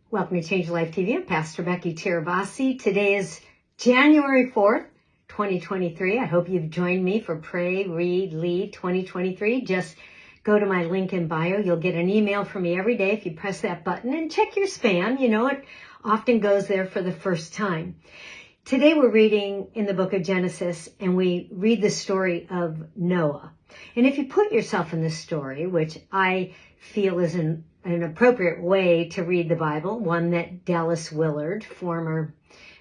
Welcome to Change Life TV. I'm Pastor Becky Tirabassi. Today is January 4th, 2023. I hope you've joined me for Pray, Read, Lead 2023. Just go to my link in bio. You'll get an email from me every day if you press that button, and check your spam. You know, it often goes there for the first time. Today we're reading in the book of Genesis, and we read the story of Noah. And if you put yourself in this story, which I feel is an appropriate way to read the Bible, one that Dallas Willard, former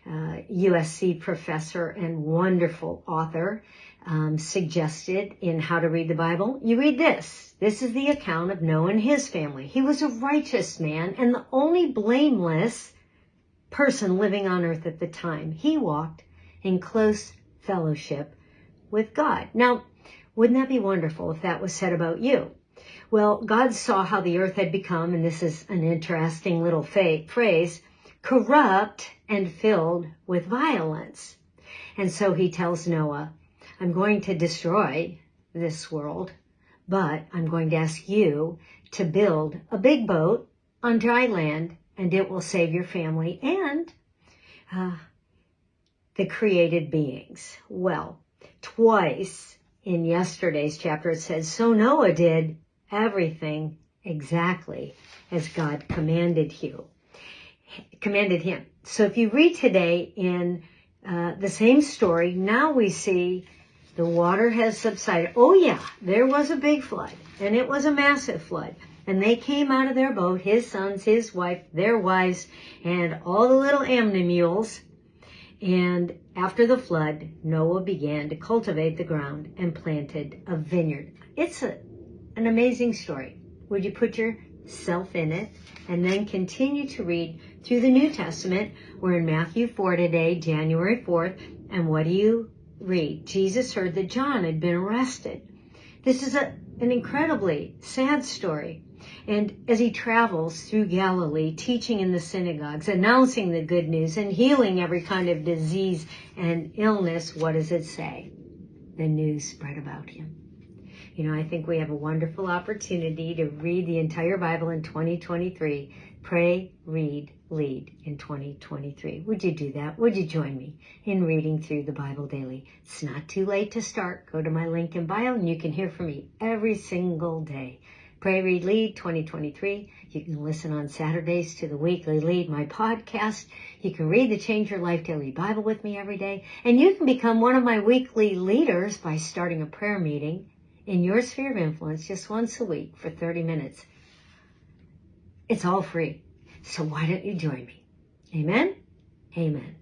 USC professor and wonderful author, suggested in How to Read the Bible. You read this. This is the account of Noah and his family. He was a righteous man and the only blameless person living on earth at the time. He walked in close fellowship with God. Now, wouldn't that be wonderful if that was said about you? Well, God saw how the earth had become, and this is an interesting little phrase, corrupt and filled with violence. And so he tells Noah, I'm going to destroy this world, but I'm going to ask you to build a big boat on dry land, and it will save your family and the created beings. Well, twice in yesterday's chapter it says, so Noah did everything exactly as God commanded him. So if you read today in the same story, now we see the water has subsided. Oh yeah, there was a big flood, and it was a massive flood. And they came out of their boat, his sons, his wife, their wives, and all the little animals. And after the flood, Noah began to cultivate the ground and planted a vineyard. It's an amazing story. Would you put yourself in it and then continue to read through the New Testament? We're in Matthew 4 today, January 4th. And what do you read? Jesus heard that John had been arrested. This is an incredibly sad story. And as he travels through Galilee, teaching in the synagogues, announcing the good news and healing every kind of disease and illness, what does it say? The news spread about him. You know, I think we have a wonderful opportunity to read the entire Bible in 2023. Pray, read, lead in 2023. Would you do that? Would you join me in reading through the Bible daily? It's not too late to start. Go to my link in bio and you can hear from me every single day. Pray, Read, Lead 2023. You can listen on Saturdays to the Weekly Lead, my podcast. You can read the Change Your Life Daily Bible with me every day. And you can become one of my weekly leaders by starting a prayer meeting in your sphere of influence just once a week for 30 minutes. It's all free. So why don't you join me? Amen? Amen.